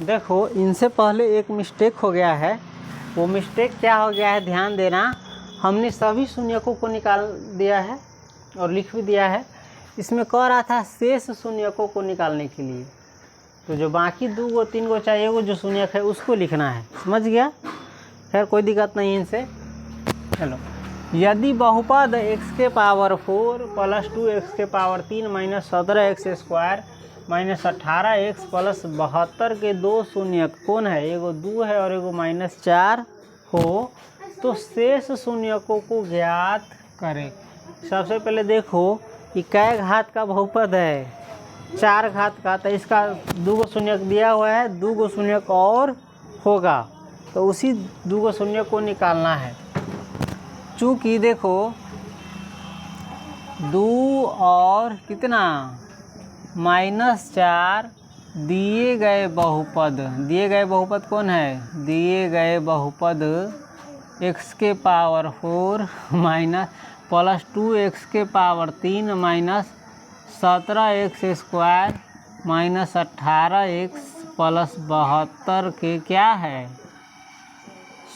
देखो इनसे पहले एक मिस्टेक हो गया है। वो मिस्टेक क्या हो गया है, ध्यान देना। हमने सभी शून्यकों को निकाल दिया है और लिख भी दिया है। इसमें कह रहा था शेष शून्यकों को निकालने के लिए, तो जो बाकी 2 गो 3 गो चाहिए वो जो शून्यक है उसको लिखना है। समझ गया? खैर कोई दिक्कत नहीं इनसे। चलो, यदि बहुपद x के पावर 4 प्लस 2x के power 3 minus 17x square minus 18x plus 72 के 2 शून्यक कौन है, एगो 2 है और एगो -4 हो, तो शेष शून्यकों को ज्ञात करें। सबसे पहले देखो कि कै घात का बहुपद है, 4 घात का, तो इसका 2 गो शून्यक दिया हुआ है, 2 गो शून्यक और होगा, तो उसी 2 गो शून्यक को निकालना है। चूँकि देखो 2 और कितना -4 दिए गए बहुपद कौन है, दिए गए बहुपद x के पावर 4 माइनस प्लस 2x के power 3 minus 17x square minus 18x plus 72 के क्या है,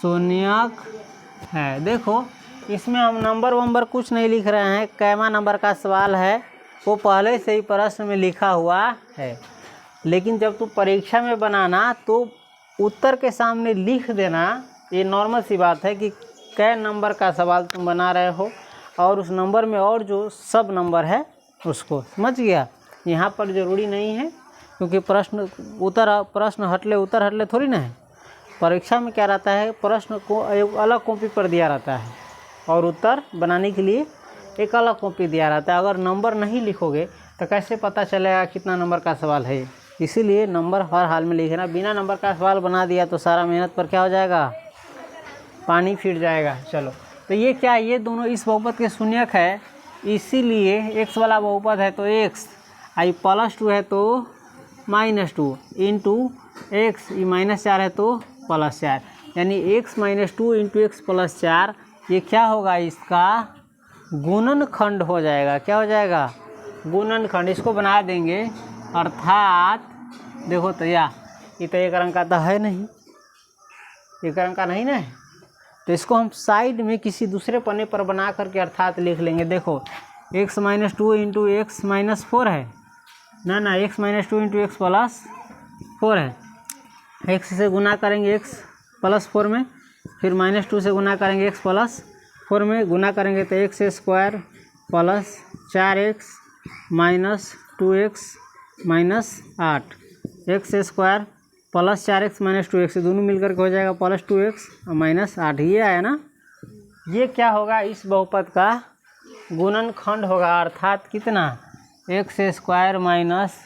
शून्यक है। देखो इसमें हम नंबर कुछ नहीं लिख रहे हैं, कैमा नंबर का सवाल है, वो पहले से ही प्रश्न में लिखा हुआ है। लेकिन जब तू परीक्षा में बनाना तो उत्तर के सामने लिख देना। ये नॉर्मल सी बात है कि कै नंबर का सवाल तुम बना रहे हो और उस नंबर में और जो सब नंबर है उसको। समझ गया? यहाँ पर ज़रूरी नहीं है, क्योंकि प्रश्न हटले उत्तर हटले थोड़ी ना है। परीक्षा में क्या रहता है, प्रश्न को एक अलग कॉपी पर दिया रहता है और उत्तर बनाने के लिए एक अलग कॉपी दिया रहता है। अगर नंबर नहीं लिखोगे तो कैसे पता चलेगा कितना नंबर का सवाल है। इसीलिए नंबर हर हाल में लिखना। बिना नंबर का सवाल बना दिया तो सारा मेहनत पर क्या हो जाएगा, पानी फिर जाएगा। चलो, तो ये क्या, ये दोनों इस बहुपद के शून्यक है, इसीलिए x वाला बहुपद है तो x, आई +2 है तो -2 इंटू x, ये -4 है तो +4, यानी x -2 इंटू x +4, ये क्या होगा, इसका गुणनखंड हो जाएगा। क्या हो जाएगा, गुणनखंड। इसको बना देंगे, अर्थात देखो तो ये तो एक अंक का तो है नहीं, एक अंक का नहीं ना है, तो इसको हम साइड में किसी दूसरे पन्ने पर बना करके अर्थात लिख लेंगे। देखो x -2 इंटू x -4 है ना, x -2 इंटू x +4 है। x से गुना करेंगे x +4 में, फिर -2 से गुना करेंगे x +4 में, गुना करेंगे तो x square plus 4x minus 2x -8, x square plus 4x minus 2x, दोनों मिलकर के हो जाएगा +2x और -8। ये आया ना, ये क्या होगा, इस बहुपद का गुणनखंड होगा, अर्थात कितना, x स्क्वायर माइनस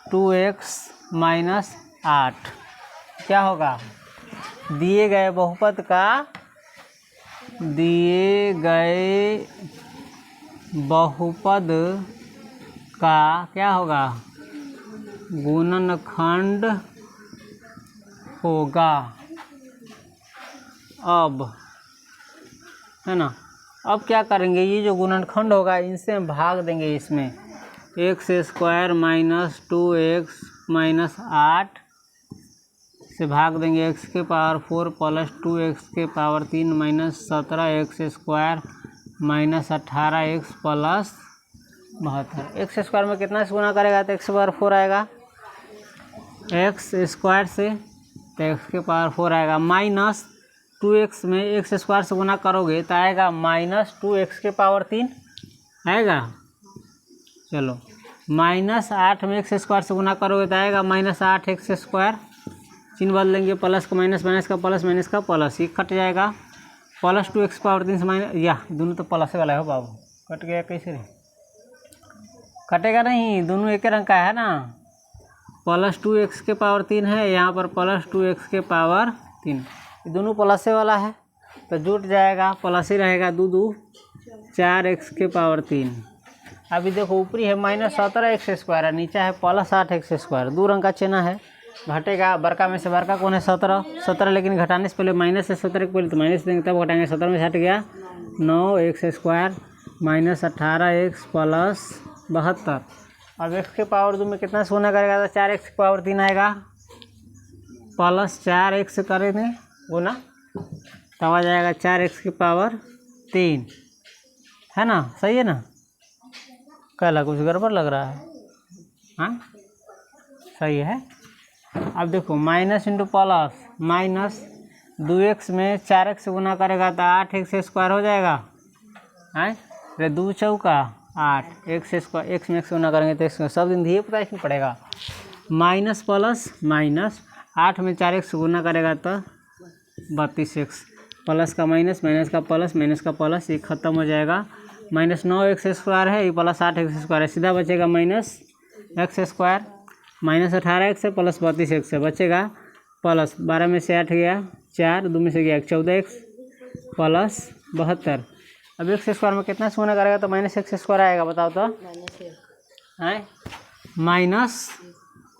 2x -8 क्या होगा, दिए गए बहुपद का, दिए गए बहुपद का क्या होगा, गुणनखंड होगा। अब है ना, अब क्या करेंगे, ये जो गुणनखंड होगा इनसे हम भाग देंगे। इसमें x स्क्वायर माइनस 2x -8 से भाग देंगे x के पावर 4 प्लस 2x के power 3 minus 17x square minus 18x plus 72। X square में कितना से गुना करेगा तो x के पावर 4 आएगा, x स्क्वायर से तो x के पावर 4 आएगा, माइनस 2x में x स्क्वायर से गुना करोगे तो आएगा -2x के पावर 3 आएगा। चलो, -8 में x स्क्वायर से गुना करोगे तो आएगा -8x स्क्वायर, चिन्ह बदल लेंगे, प्लस का माइनस, माइनस का प्लस, माइनस का प्लस, ये कट जाएगा, प्लस 2x पावर 3 से माइनस, या दोनों तो प्लस वाला है बाबू, कट गया कैसे रे, कटेगा नहीं, दोनों एक रंग का है ना, प्लस 2x के पावर 3 है, यहाँ पर प्लस 2x के पावर 3, ये दोनों प्लस वाला है तो जुट जाएगा, प्लस ही रहेगा, 2 2 4x के पावर 3। अभी देखो ऊपरी है -17x स्क्वायर है, नीचे है +8x स्क्वायर, 2 रंग का चिन्ह है, घटेगा, बड़का में से बड़का कौन है 17, लेकिन घटाने से पहले माइनस है, 17 के पहले तो माइनस देंगे तब घटाएंगे, 17 में से हट गया 9x स्क्वायर -18x प्लस 72। अब x के पावर 2 में कितना से गुना करेगा तो 4x के पावर 3 आएगा, प्लस 4x करें दें गुना, तब आ जाएगा 4x की पावर 3, है ना? सही है ना? कहला कुछ गड़बड़ लग रहा है? हाँ सही है। अब देखो minus into plus, minus 2x में 4x से गुना करेगा तो 8x स्क्वायर हो जाएगा, हैं? अरे 2 चौका 8, x स्क्वायर, x में x गुना करेंगे तो x सब दिन दिए पता ही पड़ेगा। माइनस प्लस माइनस, 8 में 4x से गुना करेगा तो 32x, प्लस का माइनस, माइनस का प्लस, माइनस का प्लस, ये खत्म हो जाएगा। माइनस 9x स्क्वायर है, ये प्लस 8x स्क्वायर है, सीधा बचेगा minus x square, minus 18x है प्लस 32x है, बचेगा प्लस 12 में से 8 गया 4, 2 में से गया 14x प्लस 72। अब x स्क्वायर में कितना से गुना करेगा तो माइनस x स्क्वायर आएगा, बताओ तो? है माइनस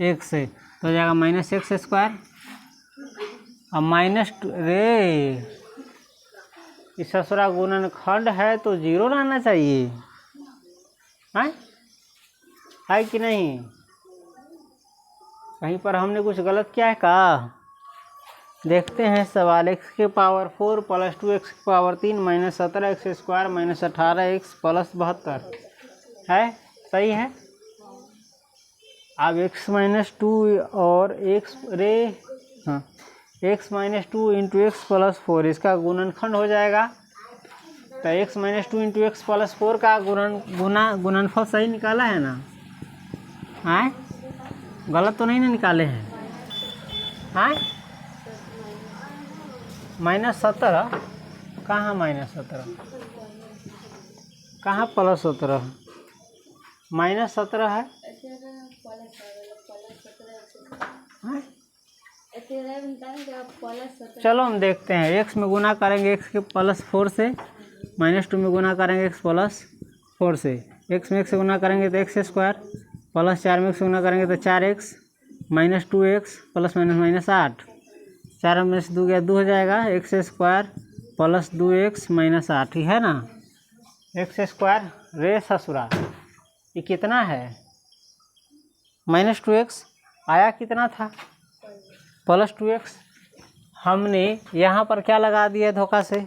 1 से तो हो जाएगा माइनस x स्क्वायर। अब माइनस रे इस ससुरा गुणनखंड है तो 0 रहना चाहिए, है कि नहीं? कहीं पर हमने कुछ गलत किया है का? देखते हैं सवाल। x की पावर 4 प्लस 2x की power 3 minus 17x square minus 18x plus 72 है, सही है। अब x माइनस 2 और x रे हाँ x minus 2 into x plus 4 इसका गुणनखंड हो जाएगा, तो x minus 2 into x plus 4 का गुणनफल सही निकाला है ना? हाँ गलत तो नहीं ना निकाले हैं? हाँ -17 कहाँ, -17 कहाँ, +17 -17 है। चलो हम देखते हैं, x में गुना करेंगे x के +4 से, -2 में गुना करेंगे x +4 से, x में x से गुना करेंगे तो x स्क्वायर, +4 में x से गुना करेंगे तो 4x, -2x प्लस माइनस 8, 4 में से 2 गया 2 हो जाएगा, x square plus 2x minus 8 ही है ना? x स्क्वायर रे ससुरा ये कितना है? -2x आया कितना था? +2x। हमने यहाँ पर क्या लगा दिया धोखा से?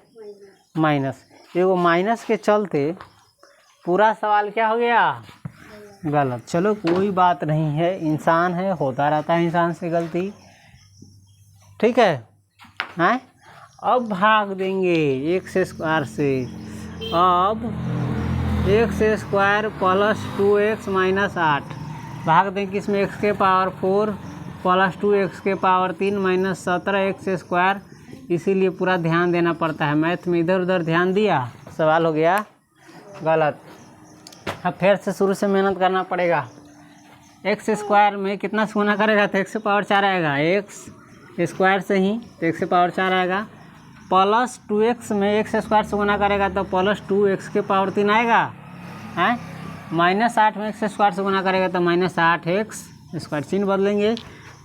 माइनस। एगो माइनस के चलते पूरा सवाल क्या हो गया? गलत। चलो कोई बात नहीं है, इंसान है, होता रहता है इंसान से गलती, ठीक है। हैं अब भाग देंगे x स्क्वायर से। अब x square plus 2x minus 8 भाग दें किसमें? x के पावर 4 प्लस 2x के पावर 3 माइनस 17x स्क्वायर। इसीलिए पूरा ध्यान देना पड़ता है, मैथ में इधर उधर ध्यान दिया सवाल हो गया गलत। अब फिर से शुरू से मेहनत करना पड़ेगा। x स्क्वायर में कितना से गुना करेगा तो x से पावर 4 आएगा, x स्क्वायर से ही तो x से पावर 4 आएगा, प्लस 2x में x स्क्वायर से गुना करेगा तो प्लस 2x के पावर 3 आएगा, हैं -8 में x स्क्वायर से गुना करेगा तो -8x स्क्वायर। चिन्ह बदलेंगे,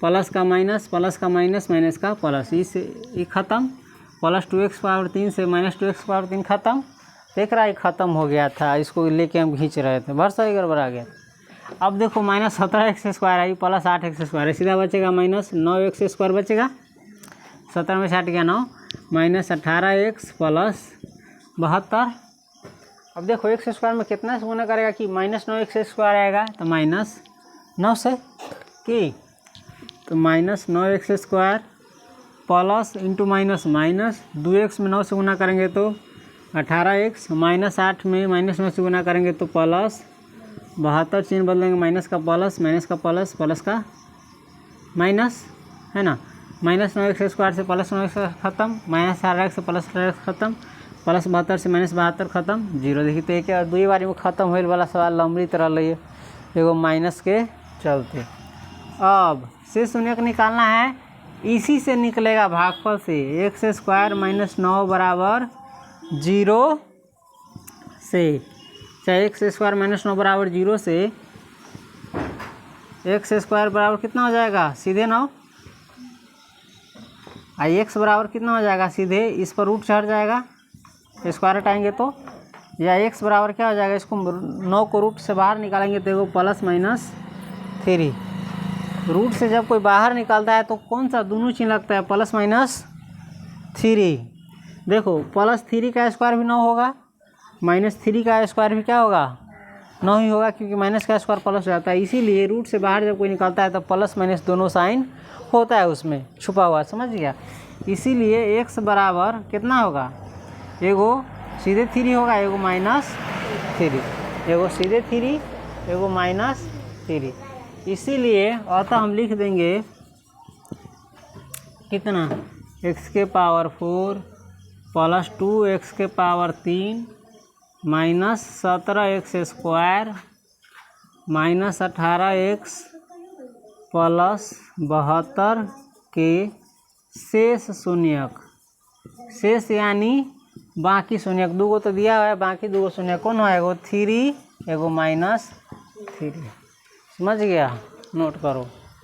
प्लस का माइनस, प्लस का माइनस, माइनस का प्लस, इसे ये ख़त्म, प्लस 2x पावर 3 से -2x पावर 3 ख़त्म। देख रहा है ख़त्म हो गया था, इसको लेके हम खींच रहे थे, भर सही गड़बड़ा गया। अब देखो -17x स्क्वायर आई प्लस 8x स्क्वायर है, सीधा बचेगा -9x स्क्वायर बचेगा, 17 में से 8 गया 9, -18x प्लस 72। अब देखो x स्क्वायर में कितना से गुना करेगा कि -9x स्क्वायर आएगा तो -9 से कि तो -9x square plus into minus minus 2x में 9 से गुना करेंगे तो 18x, -8 में -9 से गुना करेंगे तो प्लस 72। चिन्ह बदलेंगे, माइनस का प्लस, माइनस का प्लस, प्लस का माइनस, है ना? -9x स्क्वायर से प्लस 9x खत्म, -18x से प्लस 18x खत्म, प्लस 72 से -72 खत्म, 0। देखिए तो एक दुई बारी में खत्म होने वाला सवाल लंबी तरह लिए एगो माइनस के चलते। अब से शून्य को निकालना है, इसी से निकलेगा भागफल से, x स्क्वायर -9 बराबर 0 से, चाहे x स्क्वायर -9 बराबर 0 से x स्क्वायर बराबर कितना हो जाएगा? सीधे 9, x बराबर कितना हो जाएगा? सीधे इस पर रूट चढ़ जाएगा, स्क्वायर हटाएंगे तो, या x बराबर क्या हो जाएगा? इसको 9 को रूट से बाहर निकालेंगे तो एगो +-3 रूट से जब कोई बाहर निकलता है तो कौन सा दोनों चिन्ह लगता है, प्लस माइनस 3। देखो प्लस 3 का स्क्वायर भी 9 होगा, माइनस 3 का स्क्वायर भी क्या होगा, 9 ही होगा, क्योंकि माइनस का स्क्वायर प्लस हो जाता है। इसीलिए रूट से बाहर जब कोई निकलता है तो प्लस माइनस दोनों साइन होता है उसमें छुपा हुआ, समझ गया। इसीलिए एक्स बराबर कितना होगा, एगो सीधे 3 होगा, एगो माइनस 3, एगो सीधे 3, एगो माइनस 3। इसीलिए अतः हम लिख देंगे कितना, एक्स के पावर 4 प्लस 2x के power 3 minus 17x square minus 18x plus 72 के शेष शून्यक, शेष यानी बाकी शून्यक, दूगो तो दिया हुआ है, बाकी दूगो शून्यक कौन है, एगो 3 एगो माइनस 3, समझ गया, नोट करो।